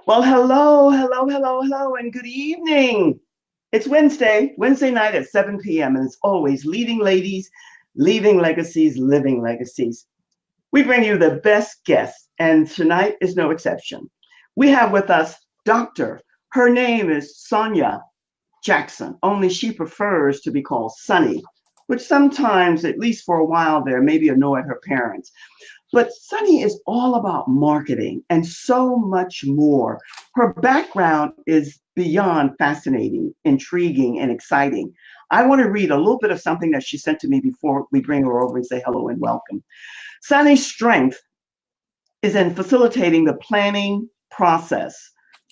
Well, hello, and good evening. It's Wednesday night at 7 p.m., and it's always leading ladies, leaving legacies, living legacies. We bring you the best guests, and tonight is no exception. We have with us Doctor. Her name is Sonja Jackson, only she prefers to be called Sonny, which sometimes, at least for a while there, maybe annoyed her parents. But Sunny is all about marketing and so much more. Her background is beyond fascinating, intriguing, and exciting. I want to read a little bit of something that she sent to me before we bring her over and say hello and welcome. Sunny's strength is in facilitating the planning process,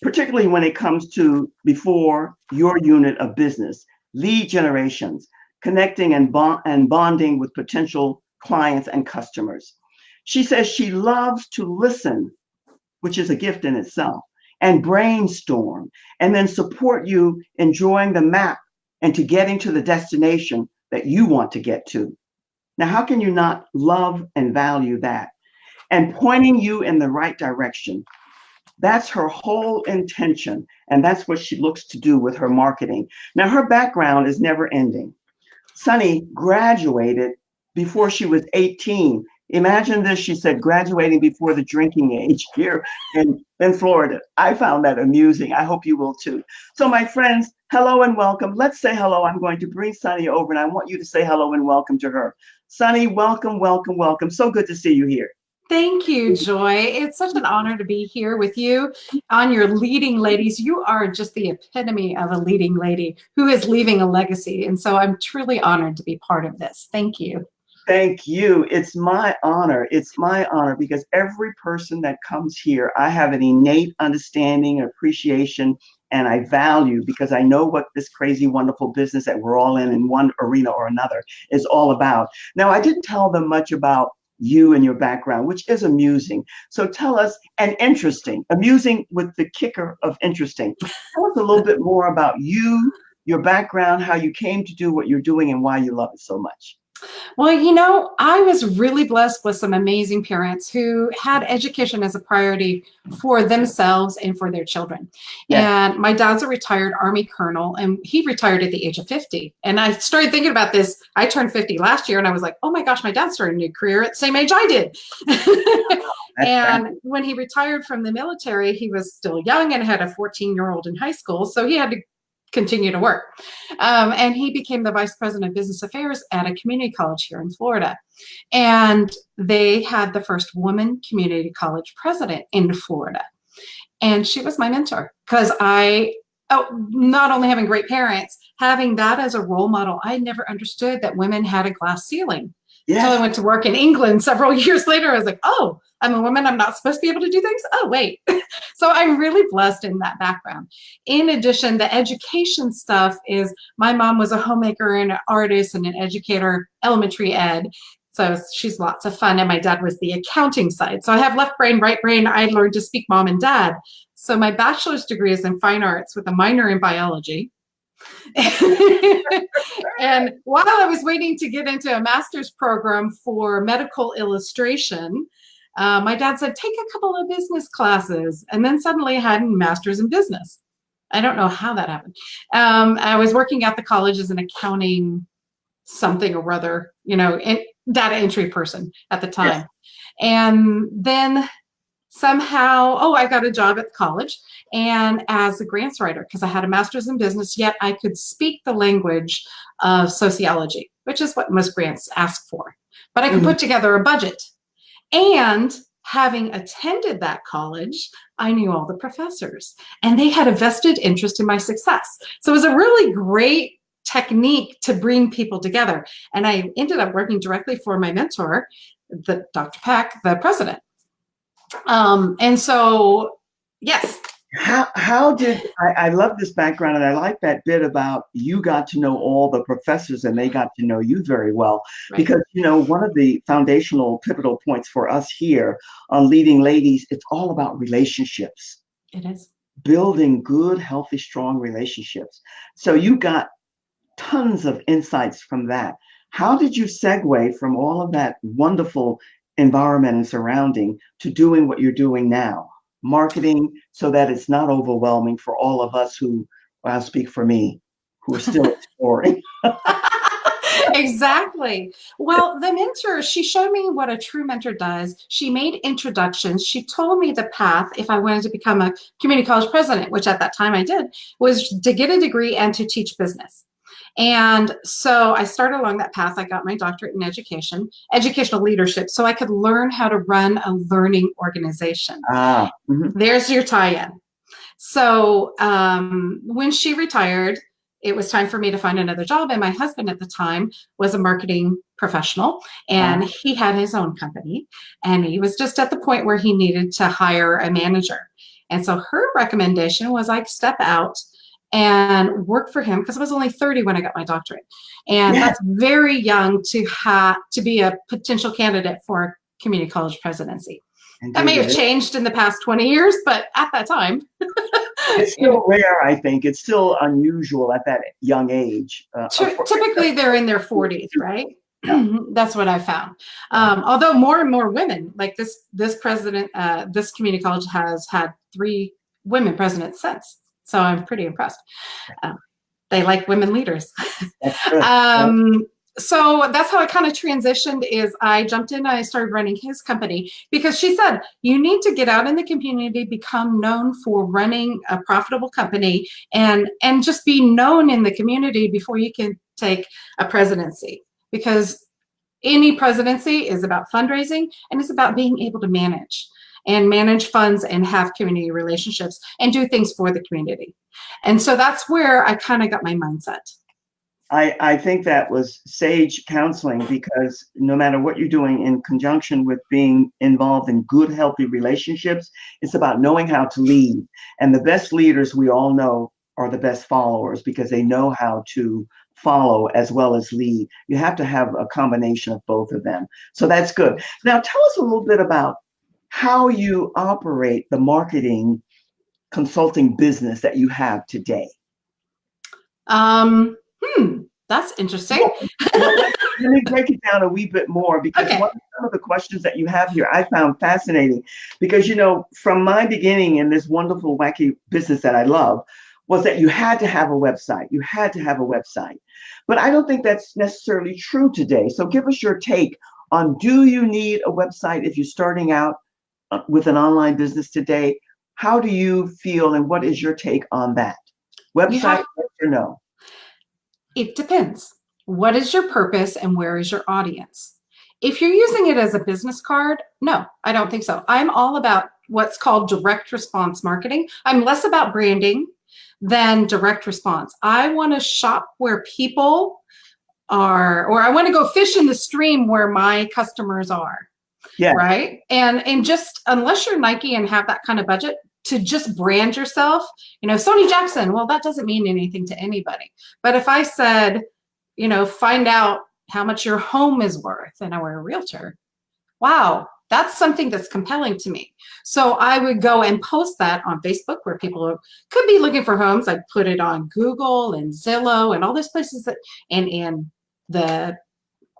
particularly when it comes to before your unit of business, lead generations, connecting and bonding with potential clients and customers. She says she loves to listen, which is a gift in itself, and brainstorm, and then support you in drawing the map and to getting to the destination that you want to get to. Now, how can you not love and value that? And pointing you in the right direction. That's her whole intention, and that's what she looks to do with her marketing. Now, her background is never ending. Sunny graduated before she was 18. Imagine this, she said, graduating before the drinking age here in Florida. I found that amusing. I hope you will too. So my friends, hello and welcome. Let's say hello. I'm going to bring Sunny over and I want you to say hello and welcome to her. Sunny, welcome, welcome, welcome. So good to see you here. Thank you, Joy. It's such an honor to be here with you on your Leading Ladies. You are just the epitome of a leading lady who is leaving a legacy. And so I'm truly honored to be part of this. Thank you. Thank you. It's my honor. It's my honor because every person that comes here, I have an innate understanding, appreciation, and I value because I know what this crazy, wonderful business that we're all in one arena or another is all about. Now, I didn't tell them much about you and your background, which is amusing. So tell us, and interesting, amusing with the kicker of interesting. Tell us a little bit more about you, your background, how you came to do what you're doing and why you love it so much. Well, I was really blessed with some amazing parents who had education as a priority for themselves and for their children. Yes. And my dad's a retired Army colonel, and he retired at the age of 50. And I started thinking about this. I turned 50 last year, and I was like, oh my gosh, my dad started a new career at the same age I did. And when he retired from the military, he was still young and had a 14-year-old in high school. So he had to continue to work. And he became the vice president of business affairs at a community college here in Florida. And they had the first woman community college president in Florida. And she was my mentor because not only having great parents, having that as a role model, I never understood that women had a glass ceiling. Yes. Until I went to work in England several years later. I was like, oh, I'm a woman. I'm not supposed to be able to do things. Oh, wait. So I'm really blessed in that background. In addition, the education stuff is my mom was a homemaker and an artist and an educator, elementary ed. So she's lots of fun. And my dad was the accounting side. So I have left brain, right brain. I learned to speak mom and dad. So my bachelor's degree is in fine arts with a minor in biology. And while I was waiting to get into a master's program for medical illustration, my dad said, take a couple of business classes. And then suddenly I had a master's in business. I don't know how that happened. I was working at the college as an accounting something or other, data entry person at the time. Yes. And then somehow, I got a job at the college and as a grants writer because I had a master's in business, yet I could speak the language of sociology, which is what most grants ask for. But I could put together a budget. And having attended that college, I knew all the professors and they had a vested interest in my success. So it was a really great technique to bring people together. And I ended up working directly for my mentor, Dr. Peck, the president. And so, yes. How did I love this background, and I like that bit about you got to know all the professors and they got to know you very well, right? Because one of the foundational pivotal points for us here on Leading Ladies, it's all about relationships. It is building good, healthy, strong relationships. So you got tons of insights from that. How did you segue from all of that wonderful environment and surrounding to doing what you're doing now? marketing so that it's not overwhelming for all of us who, well, I'll speak for me, who are still exploring. Exactly. Well, the mentor, she showed me what a true mentor does. She made introductions. She told me the path if I wanted to become a community college president, which at that time I did, was to get a degree and to teach business. And so I started along that path. I got my doctorate in education, educational leadership, so I could learn how to run a learning organization. There's your tie-in. So when she retired, it was time for me to find another job. And my husband at the time was a marketing professional, and he had his own company. And he was just at the point where he needed to hire a manager. And so her recommendation was I step out and work for him, because I was only 30 when I got my doctorate. And that's very young to be a potential candidate for a community college presidency. That may have changed in the past 20 years, but at that time. It's still rare, I think. It's still unusual at that young age. Typically, they're in their 40s, right? That's what I found. Although more and more women, like this president, this community college has had 3 women presidents since. So I'm pretty impressed. They like women leaders. So that's how I kind of transitioned. Is I jumped in, I started running his company, because she said, you need to get out in the community, become known for running a profitable company, and just be known in the community before you can take a presidency. Because any presidency is about fundraising, and it's about being able to manage funds and have community relationships and do things for the community. And so that's where I kind of got my mindset. I think that was sage counseling, because no matter what you're doing in conjunction with being involved in good, healthy relationships, it's about knowing how to lead. And the best leaders, we all know, are the best followers, because they know how to follow as well as lead. You have to have a combination of both of them. So that's good. Now, tell us a little bit about how you operate the marketing consulting business that you have today. That's interesting. Let me break it down a wee bit more, because some of the questions that you have here I found fascinating, because, from my beginning in this wonderful, wacky business that I love, was that you had to have a website. You had to have a website. But I don't think that's necessarily true today. So give us your take on, do you need a website if you're starting out with an online business today? How do you feel, and what is your take on that? Website, yes or no? It depends. What is your purpose and where is your audience? If you're using it as a business card, no, I don't think so. I'm all about what's called direct response marketing. I'm less about branding than direct response. I want to shop where people are, or I want to go fish in the stream where my customers are. Yeah. Right. And just, unless you're Nike and have that kind of budget to just brand yourself, Sony Jackson, well, that doesn't mean anything to anybody. But if I said, find out how much your home is worth, and I were a realtor, wow, that's something that's compelling to me. So I would go and post that on Facebook, where people could be looking for homes. I'd put it on Google and Zillow and all those places and the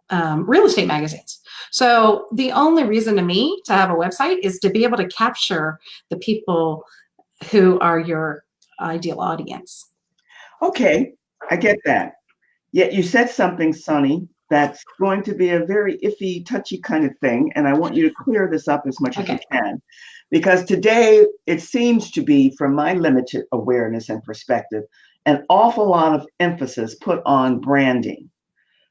real estate magazines. So the only reason to me to have a website is to be able to capture the people who are your ideal audience. Okay, I get that. Yet you said something, Sonny, that's going to be a very iffy, touchy kind of thing. And I want you to clear this up as much as you can. Because today, it seems to be, from my limited awareness and perspective, an awful lot of emphasis put on branding.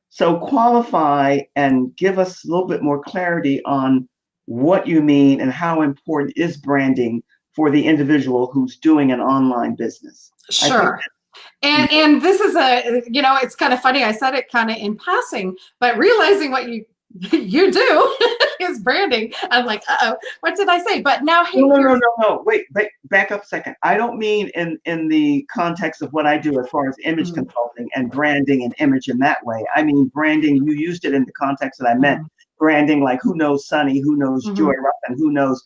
So qualify and give us a little bit more clarity on what you mean and how important is branding for the individual who's doing an online business. Sure. And this is it's kind of funny. I said it kind of in passing, but realizing what you do is branding. I'm like, what did I say? But now, hey, no. Wait, back up a second. I don't mean in the context of what I do as far as image consulting and branding and image in that way. I mean, branding, you used it in the context that I meant. Branding, like who knows Sonny, who knows Joy Ruffin, who knows,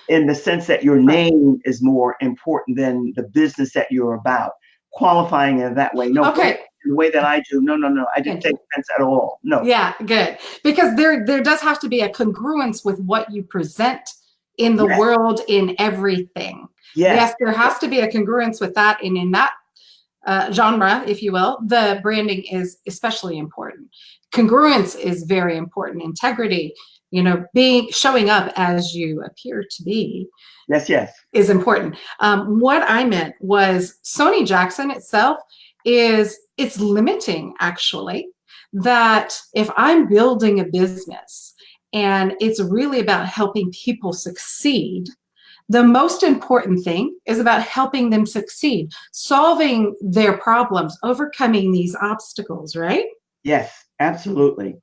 in the sense that your name is more important than the business that you're about. Qualifying it that way. No, okay. The way that I do. No. I didn't take offense at all. No. Yeah, good. Because there does have to be a congruence with what you present in the Yes. world, in everything. Yes. Yes, there has to be a congruence with that. And in that genre, if you will, the branding is especially important. Congruence is very important. Integrity, showing up as you appear to be. Yes. Yes. Is important. What I meant was Sony Jackson itself it's limiting, actually, that if I'm building a business and it's really about helping people succeed, the most important thing is about helping them succeed, solving their problems, overcoming these obstacles, right? Yes, absolutely.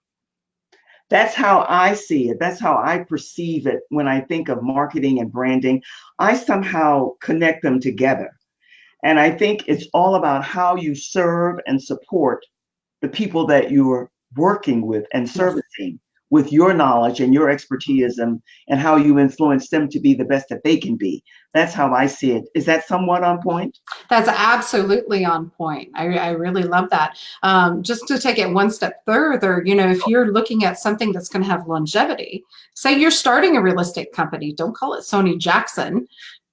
That's how I see it. That's how I perceive it when I think of marketing and branding. I somehow connect them together. And I think it's all about how you serve and support the people that you're working with and Yes. servicing with your knowledge and your expertise, and how you influence them to be the best that they can be. That's how I see it. Is that somewhat on point? That's absolutely on point. I really love that. Just to take it one step further, if you're looking at something that's going to have longevity, say you're starting a real estate company, don't call it Sony Jackson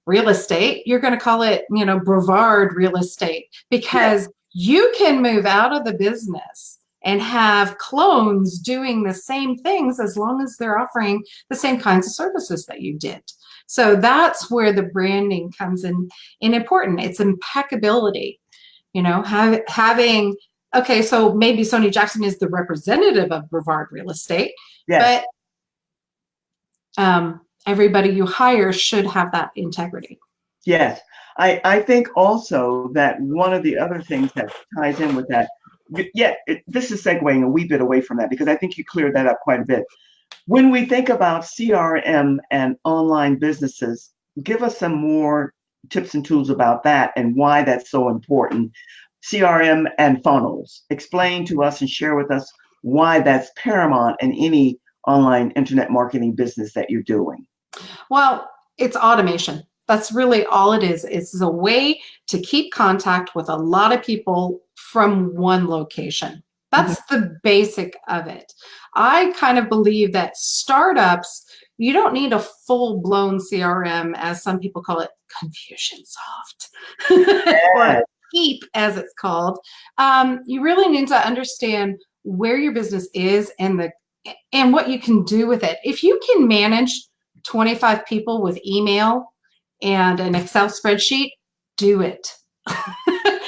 Real Estate. You're going to call it, Brevard Real Estate, because you can move out of the business and have clones doing the same things as long as they're offering the same kinds of services that you did. So that's where the branding comes in important. It's impeccability, having, okay, so maybe Sony Jackson is the representative of Brevard Real Estate, Yes. but everybody you hire should have that integrity. Yes. I think also that one of the other things that ties in with that, this is segueing a wee bit away from that, because I think you cleared that up quite a bit. When we think about CRM and online businesses, give us some more tips and tools about that and why that's so important. CRM and funnels. Explain to us and share with us why that's paramount in any online internet marketing business that you're doing. Well, it's automation. That's really all it is. It's a way to keep contact with a lot of people from one location. That's the basic of it. I kind of believe that startups, you don't need a full-blown CRM, as some people call it, Confusionsoft, or Keep, as it's called. You really need to understand where your business is and what you can do with it. If you can manage 25 people with email and an Excel spreadsheet, do it.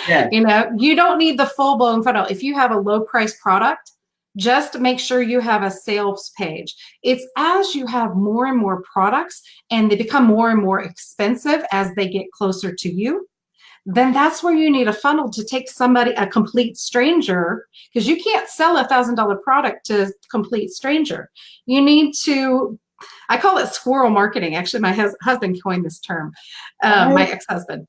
Yeah. You don't need the full-blown funnel. If you have a low-price product, just make sure you have a sales page. It's as you have more and more products and they become more and more expensive as they get closer to you, then that's where you need a funnel to take a complete stranger, because you can't sell $1,000 product to a complete stranger. You need to, I call it squirrel marketing. Actually, my husband coined this term, my ex-husband.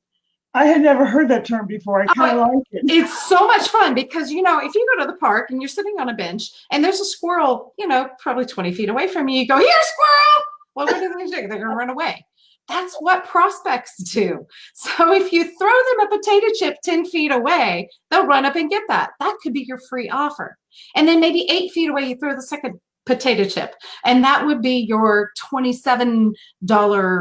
I had never heard that term before. I kind of like it. It's so much fun because, if you go to the park and you're sitting on a bench and there's a squirrel, probably 20 feet away from you, you go, "Here, squirrel!" Well, what are they doing? They're going to run away. That's what prospects do. So if you throw them a potato chip 10 feet away, they'll run up and get that. That could be your free offer. And then maybe 8 feet away, you throw the second potato chip, and that would be your $27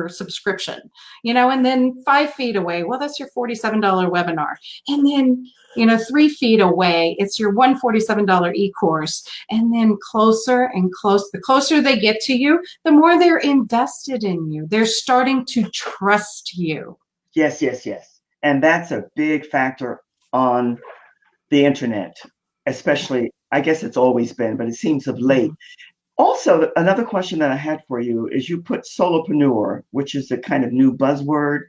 subscription, and then 5 feet away, well, that's your $47 webinar. And then, 3 feet away, it's your $147 e-course. And then closer and close, the closer they get to you, the more they're invested in you. They're starting to trust you. Yes, yes, yes. And that's a big factor on the internet, especially, I guess it's always been, but it seems of late. Also, another question that I had for you is you put solopreneur, which is a kind of new buzzword.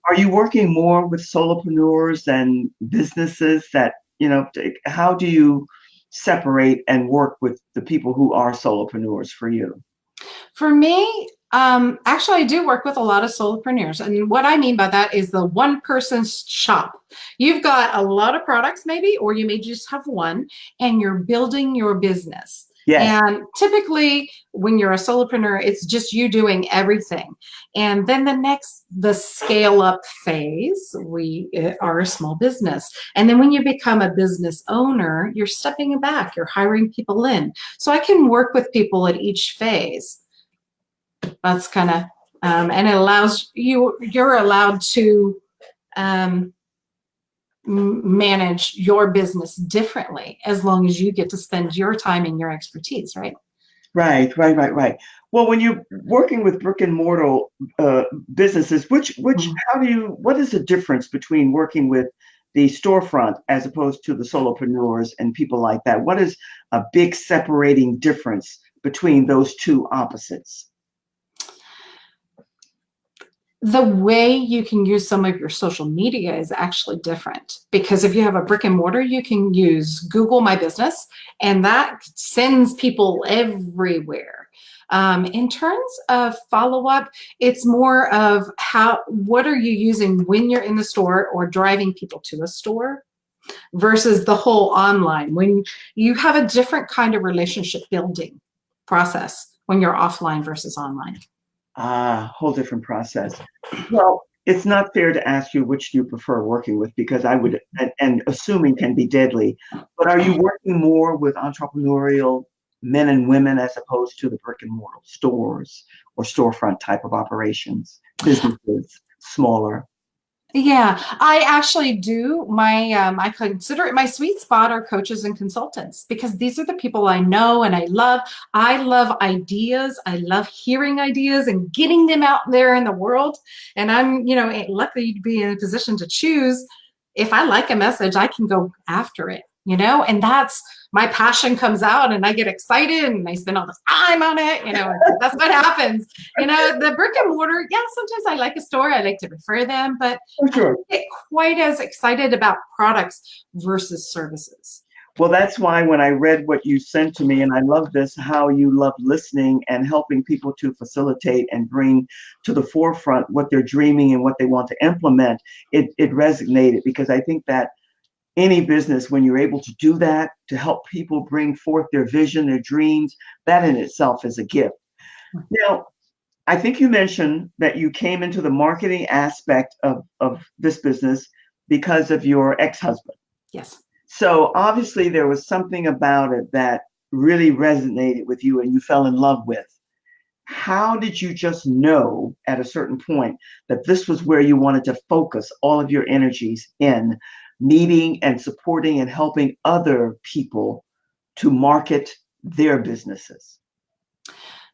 Are you working more with solopreneurs and businesses that, how do you separate and work with the people who are solopreneurs for you? For me, actually, I do work with a lot of solopreneurs. And what I mean by that is the one-person shop. You've got a lot of products maybe, or you may just have one, and you're building your business. Yes. And typically, when you're a solopreneur, it's just you doing everything. And then the scale-up phase, we are a small business. And then when you become a business owner, you're stepping back, you're hiring people in. So I can work with people at each phase. That's kind of And it allows you're allowed to manage your business differently as long as you get to spend your time and your expertise, right? Right. Well, when you're working with brick and mortar businesses, what is the difference between working with the storefront as opposed to the solopreneurs and people like that? What is a big separating difference between those two opposites? The way you can use some of your social media is actually different, because if you have a brick and mortar, you can use Google My Business, and that sends people everywhere. In terms of follow-up, it's more of what are you using when you're in the store or driving people to a store versus the whole online. When you have a different kind of relationship building process when you're offline versus online. Whole different process. Well, it's not fair to ask you which do you prefer working with, because I would, and assuming can be deadly, but are you working more with entrepreneurial men and women as opposed to the brick and mortar stores or storefront type of operations, businesses, smaller? Yeah, I actually do. I consider it my sweet spot are coaches and consultants, because these are the people I know and I love. I love ideas. I love hearing ideas and getting them out there in the world. And I'm, lucky to be in a position to choose. If I like a message, I can go after it, and that's my passion comes out and I get excited and I spend all this time on it. That's what happens. The brick and mortar, yeah, sometimes I like a store. I like to refer them, but For sure. I don't get quite as excited about products versus services. Well, that's why when I read what you sent to me, and I love this, how you love listening and helping people to facilitate and bring to the forefront what they're dreaming and what they want to implement, it resonated, because I think that any business, when you're able to do that, to help people bring forth their vision, their dreams, that in itself is a gift. Now, I think you mentioned that you came into the marketing aspect of this business because of your ex-husband. Yes. So obviously there was something about it that really resonated with you and you fell in love with. How did you just know at a certain point that this was where you wanted to focus all of your energies in meeting and supporting and helping other people to market their businesses?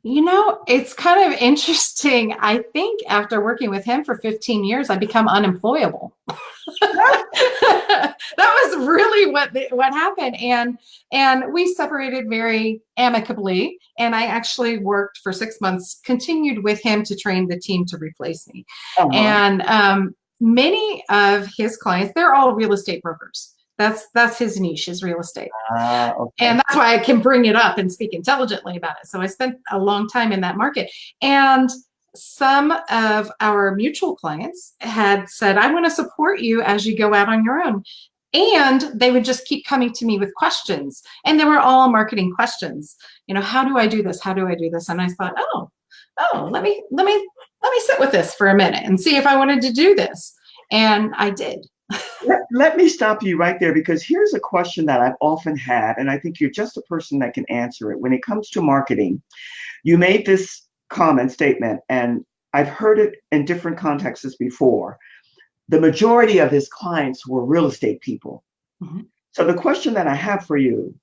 It's kind of interesting. I think after working with him for 15 years, I become unemployable. That was really what happened. And we separated very amicably. And I actually worked for 6 months, continued with him to train the team to replace me. And many of his clients, they're all real estate brokers. That's his niche, is real estate. Okay. And that's why I can bring it up and speak intelligently about it. So I spent a long time in that market. And some of our mutual clients had said, I want to support you as you go out on your own. And they would just keep coming to me with questions. And they were all marketing questions. How do I do this? How do I do this? And I thought, let me sit with this for a minute and see if I wanted to do this. And I did. Let me stop you right there, because here's a question that I've often had, and I think you're just a person that can answer it. When it comes to marketing, you made this statement, and I've heard it in different contexts before. The majority of his clients were real estate people. Mm-hmm. So the question that I have for you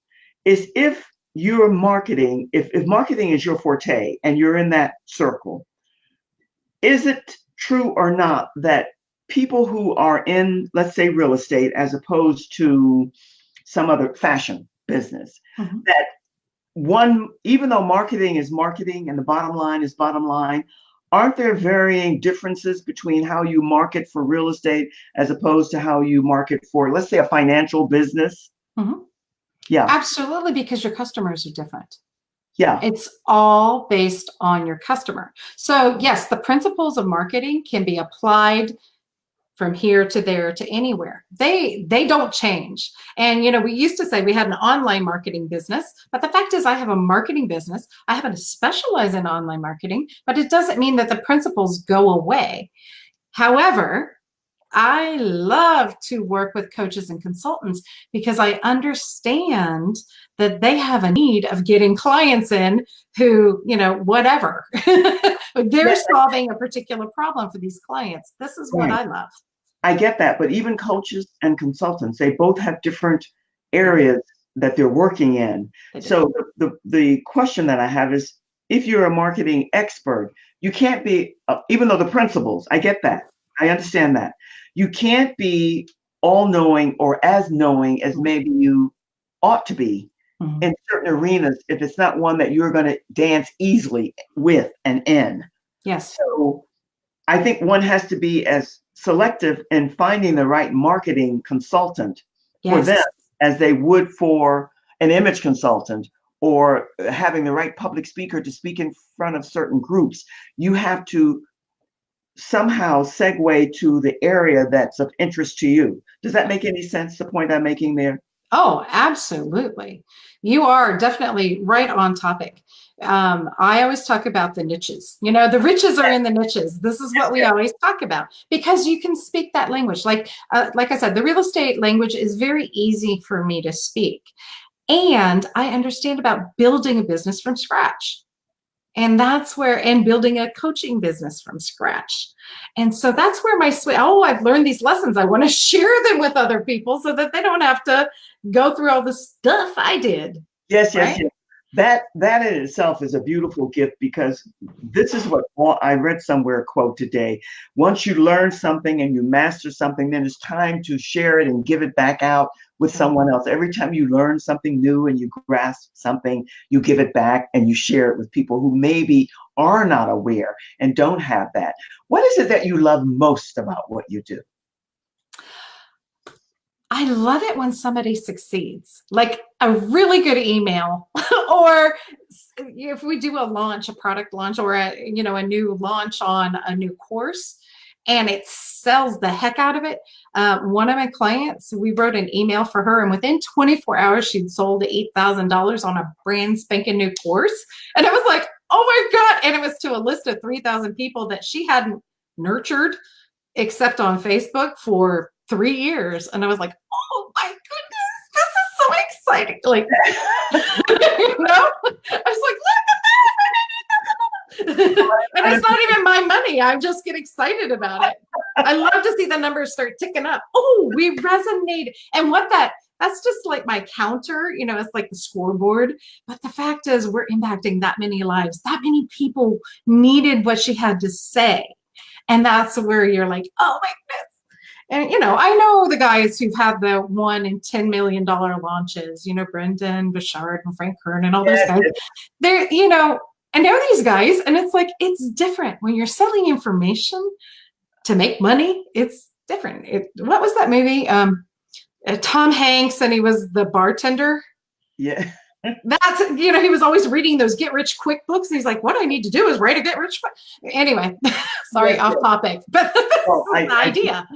is, if you're marketing, if marketing is your forte and you're in that circle, is it true or not that people who are in, let's say, real estate, as opposed to some other fashion business, mm-hmm. that even though marketing is marketing and the bottom line is bottom line, aren't there varying differences between how you market for real estate as opposed to how you market for, let's say, a financial business? Mm-hmm. Yeah. Absolutely, because your customers are different. Yeah. It's all based on your customer. So yes, the principles of marketing can be applied from here to there to anywhere. They don't change. And we used to say we had an online marketing business, but the fact is I have a marketing business. I happen to specialize in online marketing, but it doesn't mean that the principles go away. However, I love to work with coaches and consultants because I understand that they have a need of getting clients in who, whatever. They're solving a particular problem for these clients. This is what I love. I get that, but even coaches and consultants, they both have different areas that they're working in. So the question that I have is, if you're a marketing expert, you can't be, even though the principles, I get that. I understand that. You can't be all-knowing or as knowing as maybe you ought to be in certain arenas if it's not one that you're going to dance easily with and in. Yes. So I think one has to be as selective in finding the right marketing consultant for them as they would for an image consultant, or having the right public speaker to speak in front of certain groups. You have to somehow segue to the area that's of interest to you. Does that make any sense, the point I'm making there? Oh, absolutely. You are definitely right on topic. I always talk about the niches. The riches are in the niches. This is what we always talk about, because you can speak that language. Like I said, the real estate language is very easy for me to speak. And I understand about building a business from scratch. And and building a coaching business from scratch. And so that's where I've learned these lessons. I want to share them with other people so that they don't have to go through all the stuff I did. Yes. That in itself is a beautiful gift, because this is what I read somewhere, quote today. Once you learn something and you master something, then it's time to share it and give it back out with someone else. Every time you learn something new and you grasp something, you give it back and you share it with people who maybe are not aware and don't have that. What is it that you love most about what you do? I love it when somebody succeeds, like a really good email, or if we do a product launch, or a new launch on a new course, and it sells the heck out of it. One of my clients, we wrote an email for her, and within 24 hours, she'd sold $8,000 on a brand spanking new course. And I was like, oh my God. And it was to a list of 3,000 people that she hadn't nurtured except on Facebook for 3 years. And I was like, oh my goodness, this is so exciting. Like, I was like, look at that. And it's not even my money. I just get excited about it. I love to see the numbers start ticking up. Oh, we resonated. And that's just like my counter, it's like the scoreboard. But the fact is, we're impacting that many lives. That many people needed what she had to say. And that's where you're like, oh my goodness. And, I know the guys who've had the $1 and $10 million launches, Brendan Bouchard and Frank Kern and all those guys. They're, I know these guys, and it's like, it's different when you're selling information to make money. It's different. What was that movie? Tom Hanks, and he was the bartender. Yeah. That's, he was always reading those get rich quick books. And he's like, what I need to do is write a get rich quick. Anyway, sorry, off topic, but the idea.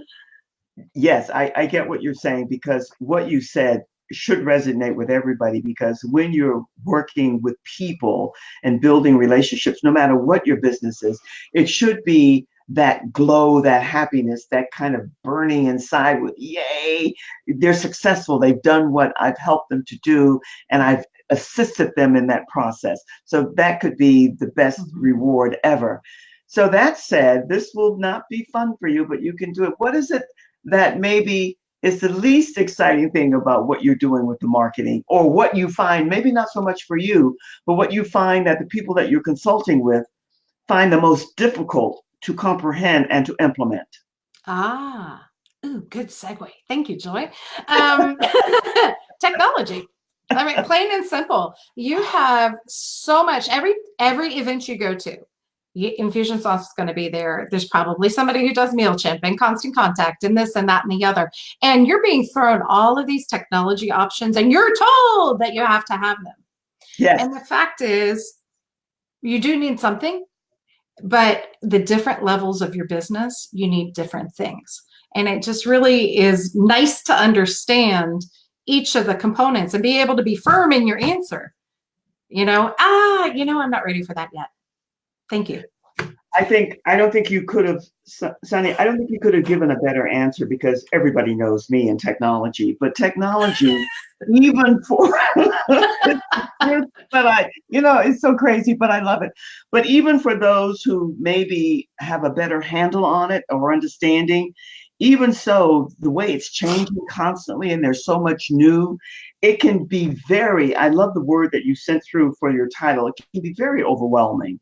Yes, I get what you're saying, because what you said should resonate with everybody, because when you're working with people and building relationships, no matter what your business is, it should be that glow, that happiness, that kind of burning inside with, yay, they're successful. They've done what I've helped them to do, and I've assisted them in that process. So that could be the best reward ever. So that said, this will not be fun for you, but you can do it. What is it that maybe is the least exciting thing about what you're doing with the marketing, or what you find, maybe not so much for you, but what you find that the people that you're consulting with find the most difficult to comprehend and to implement? Good segue. Thank you, Joy. Technology. I mean, plain and simple. You have so much, every event you go to, Infusionsoft is going to be there. There's probably somebody who does MailChimp and Constant Contact and this and that and the other. And you're being thrown all of these technology options, and you're told that you have to have them. Yes. And the fact is, you do need something, but the different levels of your business, you need different things. And it just really is nice to understand each of the components and be able to be firm in your answer. I'm not ready for that yet. Thank you. I don't think you could have, Sonny, I don't think you could have given a better answer because everybody knows me in technology, but technology, even for, it's so crazy, but I love it. But even for those who maybe have a better handle on it or understanding, even so, the way it's changing constantly and there's so much new, it can be I love the word that you sent through for your title. It can be very overwhelming.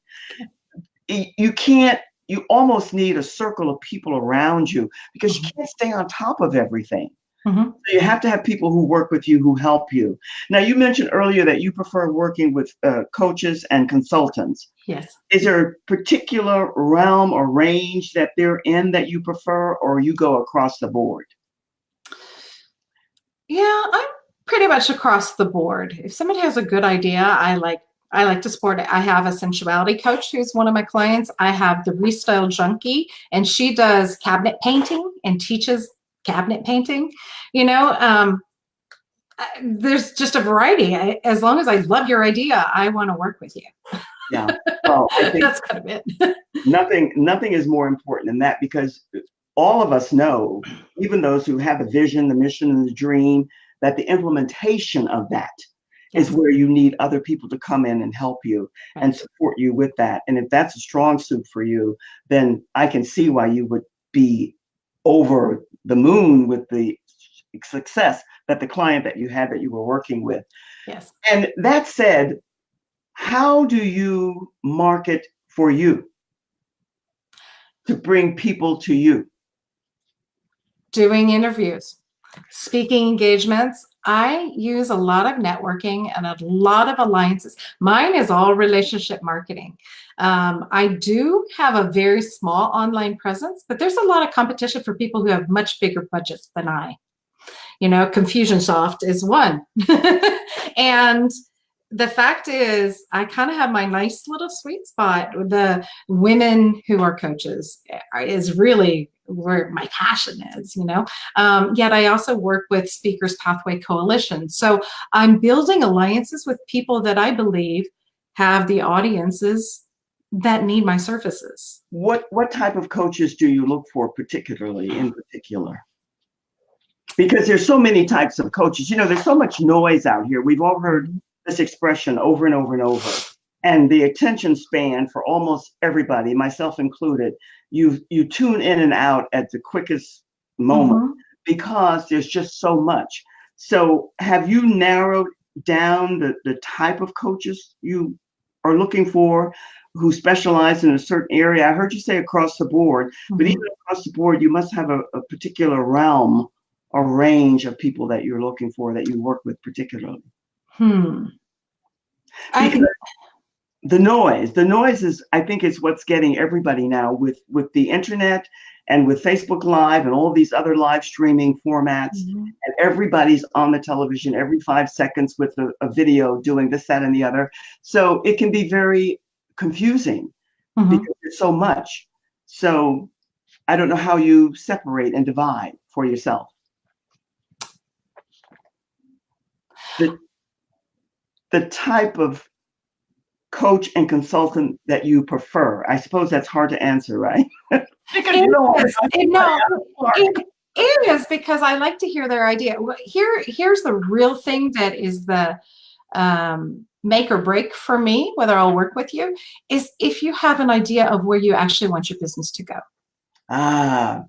You almost need a circle of people around you because you can't stay on top of everything. Mm-hmm. So you have to have people who work with you, who help you. Now, you mentioned earlier that you prefer working with coaches and consultants. Yes. Is there a particular realm or range that they're in that you prefer, or you go across the board? Yeah, I'm pretty much across the board. If somebody has a good idea, I like to support it. I have a sensuality coach who's one of my clients. I have the Restyle Junkie, and she does cabinet painting and teaches cabinet painting. There's just a variety. As long as I love your idea, I want to work with you. Yeah. Well, I think that's kind of it. nothing is more important than that, because all of us know, even those who have the vision, the mission, and the dream, that the implementation of that is where you need other people to come in and help you and support you with that. And if that's a strong suit for you, then I can see why you would be over the moon with the success that the client that you had that you were working with. Yes. And that said, how do you market for you to bring people to you? Doing interviews, speaking engagements. I use a lot of networking and a lot of alliances. Mine is all relationship marketing. I do have a very small online presence, but there's a lot of competition for people who have much bigger budgets than I. Confusionsoft is one. And the fact is, I kind of have my nice little sweet spot. The women who are coaches is really where my passion is, Yet I also work with Speakers Pathway Coalition. So I'm building alliances with people that I believe have the audiences that need my services. What type of coaches do you look for in particular? Because there's so many types of coaches. There's so much noise out here. We've all heard this expression over and over and over. And the attention span for almost everybody, myself included, you tune in and out at the quickest moment because there's just so much. So have you narrowed down the type of coaches you are looking for who specialize in a certain area? I heard you say across the board, but even across the board, you must have a particular realm or range of people that you're looking for, that you work with particularly. Because the noise is, I think, is what's getting everybody now with the internet and with Facebook Live and all these other live streaming formats. And everybody's on the television every 5 seconds with a video doing this, that, and the other. So it can be very confusing because there's so much. So I don't know how you separate and divide for yourself. The type of coach and consultant that you prefer. I suppose that's hard to answer, right? It is, because I like to hear their idea. Here's the real thing that is the make or break for me, whether I'll work with you, is if you have an idea of where you actually want your business to go. Ah,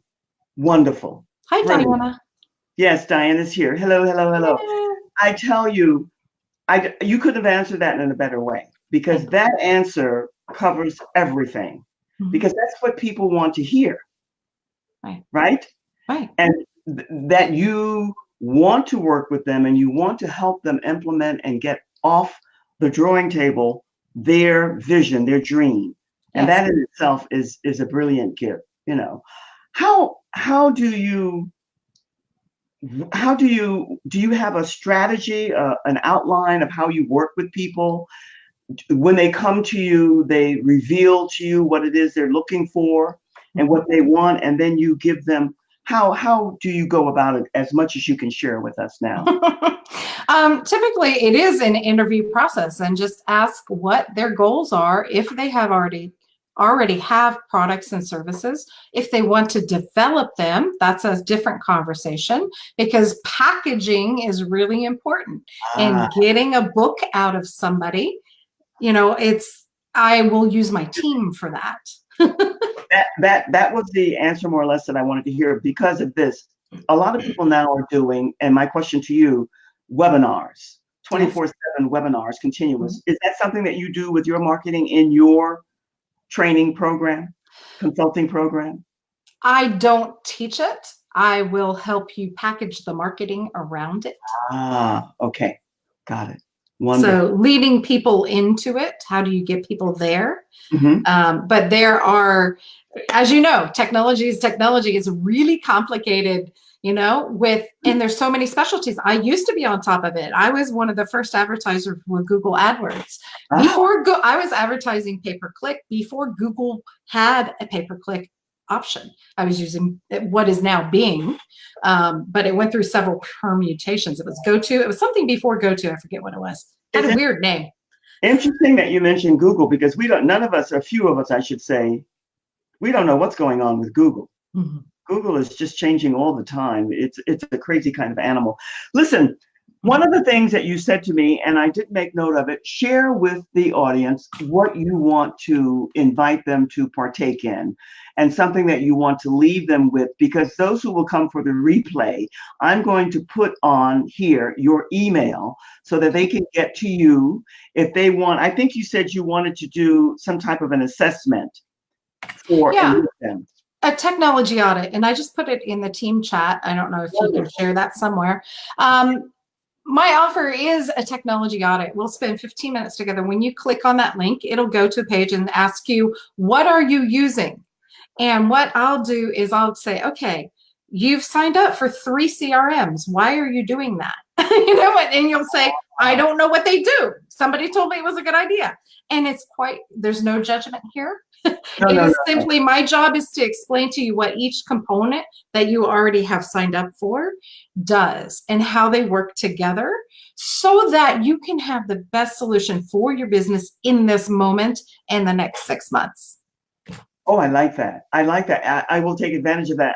wonderful. Hi, Brilliant. Diana. Yes, Diana's here. Hello. Yeah. I tell you, you couldn't have answered that in a better way, because that answer covers everything, because that's what people want to hear. Right? And that you want to work with them and you want to help them implement and get off the drawing table their vision, their dream. And that in itself is a brilliant gift. How do you have a strategy, an outline of how you work with people? When they come to you, they reveal to you what it is they're looking for and what they want, and then you give them, how do you go about it, as much as you can share with us now? Typically it is an interview process, and just ask what their goals are. If they have already already have products and services. If they want to develop them, that's a different conversation, because packaging is really important. And getting a book out of somebody, I will use my team for that. That was the answer more or less that I wanted to hear because of this. A lot of people now are doing, and my question to you, webinars, 24/7 webinars, continuous. Mm-hmm. Is that something that you do with your marketing in your training program, consulting program? I don't teach it. I will help you package the marketing around it. Okay. Got it. Wonderful. So leading people into it, how do you get people there? Mm-hmm. But there are, as you know, technology is really complicated, and there's so many specialties. I used to be on top of it. I was one of the first advertisers with Google AdWords. I was advertising pay-per-click before Google had a pay-per-click option. I was using what is now Bing, but it went through several permutations. It was GoTo. It was something before GoTo. I forget what it was. It had a weird name. Interesting that you mentioned Google, because none of us, a few of us, I should say, we don't know what's going on with Google. Mm-hmm. Google is just changing all the time. It's a crazy kind of animal. Listen, one of the things that you said to me, and I did make note of it, share with the audience what you want to invite them to partake in and something that you want to leave them with, because those who will come for the replay, I'm going to put on here your email so that they can get to you if they want. I think you said you wanted to do some type of an assessment for them. A technology audit, and I just put it in the team chat. I don't know if you can share that somewhere. My offer is a technology audit. We'll spend 15 minutes together. When you click on that link, it'll go to a page and ask you, what are you using? And what I'll do is I'll say, okay, you've signed up for 3 CRMs. Why are you doing that? And you'll say, I don't know what they do. Somebody told me it was a good idea. And there's no judgment here. Simply my job is to explain to you what each component that you already have signed up for does and how they work together so that you can have the best solution for your business in this moment and the next 6 months. Oh, I like that. I will take advantage of that.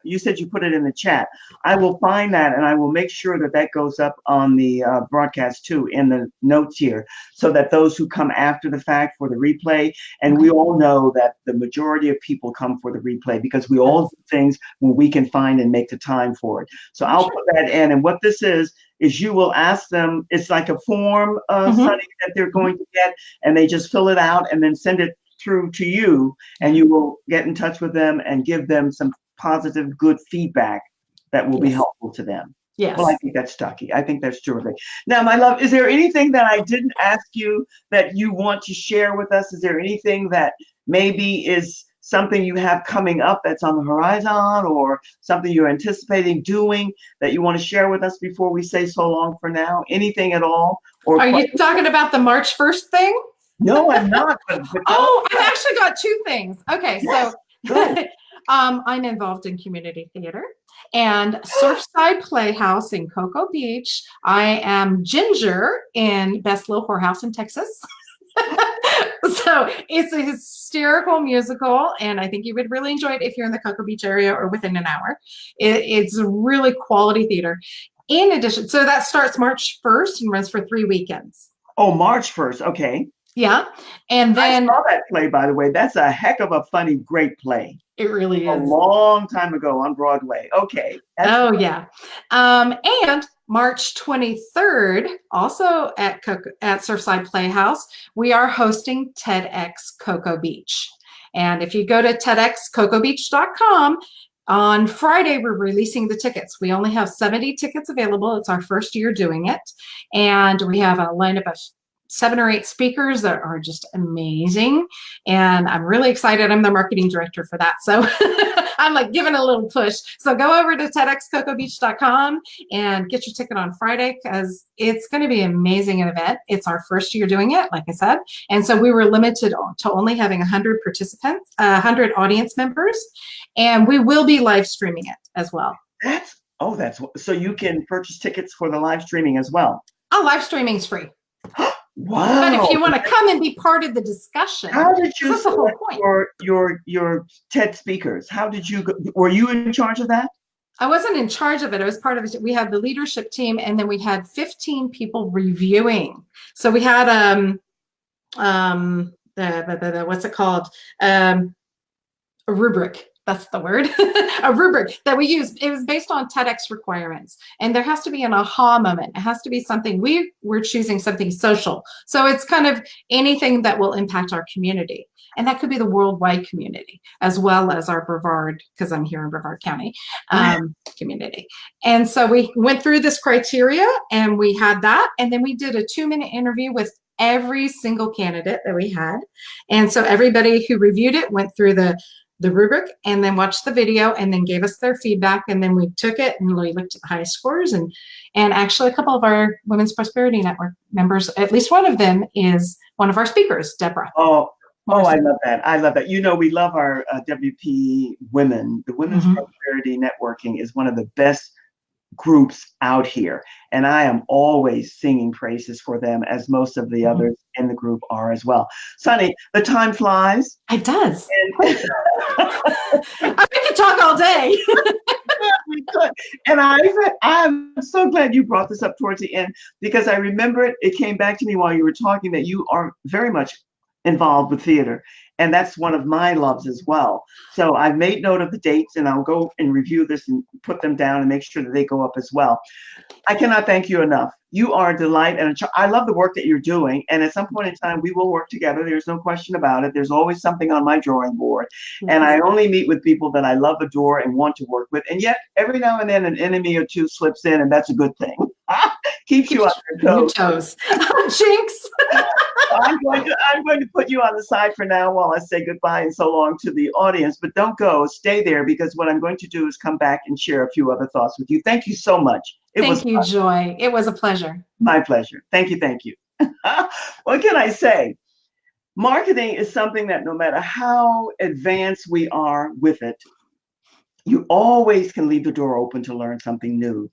You said you put it in the chat. I will find that and I will make sure that goes up on the broadcast too, in the notes here, so that those who come after the fact for the replay, and we all know that the majority of people come for the replay because we all do things when we can find and make the time for it. So I'll put that in. And what this is you will ask them, it's like a form study that they're going to get, and they just fill it out and then send it through to you, and you will get in touch with them and give them some positive, good feedback that will be helpful to them. Yes. Well, I think that's Stucky. I think that's terrific. Now, my love, is there anything that I didn't ask you that you want to share with us? Is there anything that maybe is something you have coming up that's on the horizon, or something you're anticipating doing that you want to share with us before we say so long for now? Anything at all? Or are you talking about the March 1st thing? No, I'm not. I've actually got 2 things. Okay, yes. So I'm involved in community theater and Surfside Playhouse in Cocoa Beach. I am Ginger in Best Little Whorehouse in Texas. So it's a hysterical musical, and I think you would really enjoy it if you're in the Cocoa Beach area or within an hour. It's really quality theater. In addition, so that starts March 1st and runs for 3 weekends. Oh, March 1st. Okay. Yeah. And then I saw that play, by the way. That's a heck of a funny, great play. It really is. A long time ago on Broadway. Okay. Yeah. And March 23rd, also at Surfside Playhouse, we are hosting TEDx Cocoa Beach. And if you go to TEDxCocoaBeach.com, on Friday, we're releasing the tickets. We only have 70 tickets available. It's our first year doing it. And we have a lineup of 7 or 8 speakers that are just amazing. And I'm really excited. I'm the marketing director for that. So I'm like giving a little push. So go over to TEDxCocoaBeach.com and get your ticket on Friday, because it's going to be an amazing event. It's our first year doing it, like I said. And so we were limited to only having 100 participants, 100 audience members. And we will be live streaming it as well. So you can purchase tickets for the live streaming as well. Oh, live streaming is free. Wow. But if you want to come and be part of the discussion, how did you that's the whole select point. your TED speakers? How did you were you in charge of that? I wasn't in charge of it. I was part of it. We had the leadership team, and then we had 15 people reviewing. So we had what's it called? A rubric. That's the word. A rubric that we use. It was based on TEDx requirements, and there has to be an aha moment. It has to be something we're choosing something social. So it's kind of anything that will impact our community, and that could be the worldwide community as well as our Brevard, because I'm here in Brevard County community. And so we went through this criteria, and we had that, and then we did a 2-minute interview with every single candidate that we had, and so everybody who reviewed it went through the rubric and then watched the video and then gave us their feedback, and then we took it and we looked at the highest scores, and actually a couple of our Women's Prosperity Network members, at least one of them is one of our speakers, Deborah. Oh, I love that. I love that. You know, we love our WP women. The Women's Prosperity Networking is one of the best groups out here, and I am always singing praises for them, as most of the others in the group are as well. Sonny, the time flies. It does. I could talk all day. We could. And I'm so glad you brought this up towards the end, because I remember it came back to me while you were talking that you are very much involved with theater, and that's one of my loves as well. So I've made note of the dates, and I'll go and review this and put them down and make sure that they go up as well. I cannot thank you enough. You are a delight, and I love the work that you're doing, and at some point in time we will work together. There's no question about it. There's always something on my drawing board, and I only meet with people that I love, adore, and want to work with. And yet every now and then an enemy or two slips in, and that's a good thing. Keeps you on your toes. Jinx. I'm going to put you on the side for now while I say goodbye and so long to the audience, but don't go. Stay there, because what I'm going to do is come back and share a few other thoughts with you. Thank you so much. Thank you, Joy. It was a pleasure. My pleasure. Thank you. Thank you. What can I say? Marketing is something that no matter how advanced we are with it, you always can leave the door open to learn something new.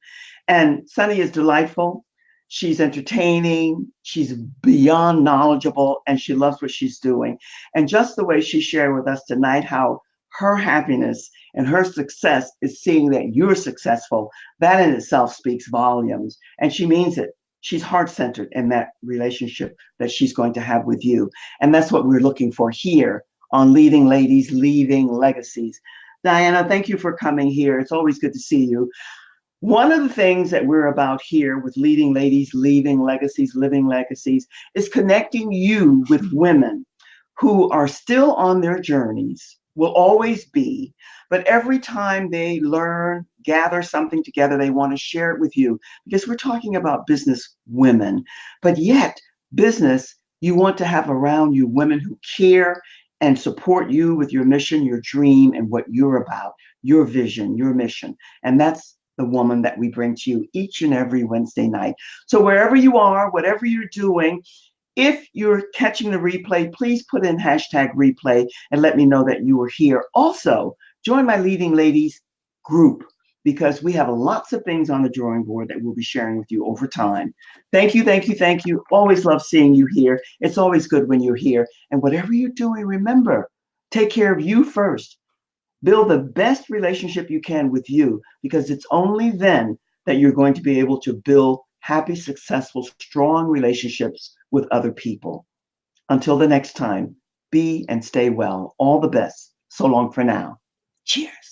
And Sonny is delightful. She's entertaining, she's beyond knowledgeable, and she loves what she's doing. And just the way she shared with us tonight how her happiness and her success is seeing that you're successful, that in itself speaks volumes. And she means it. She's heart-centered in that relationship that she's going to have with you. And that's what we're looking for here on Leading Ladies, Leaving Legacies. Diana, thank you for coming here. It's always good to see you. One of the things that we're about here with Leading Ladies, Leaving Legacies, Living Legacies is connecting you with women who are still on their journeys, will always be, but every time they learn, gather something together, they want to share it with you, because we're talking about business women, but yet business, you want to have around you women who care and support you with your mission, your dream, and what you're about, your vision, your mission. And that's the woman that we bring to you each and every Wednesday night. So wherever you are, whatever you're doing, if you're catching the replay, please put in #replay and let me know that you were here. Also, join my Leading Ladies group, because we have lots of things on the drawing board that we'll be sharing with you over time. Thank you, thank you, thank you. Always love seeing you here. It's always good when you're here. And whatever you're doing, remember, take care of you first. Build the best relationship you can with you, because it's only then that you're going to be able to build happy, successful, strong relationships with other people. Until the next time, be and stay well. All the best. So long for now. Cheers.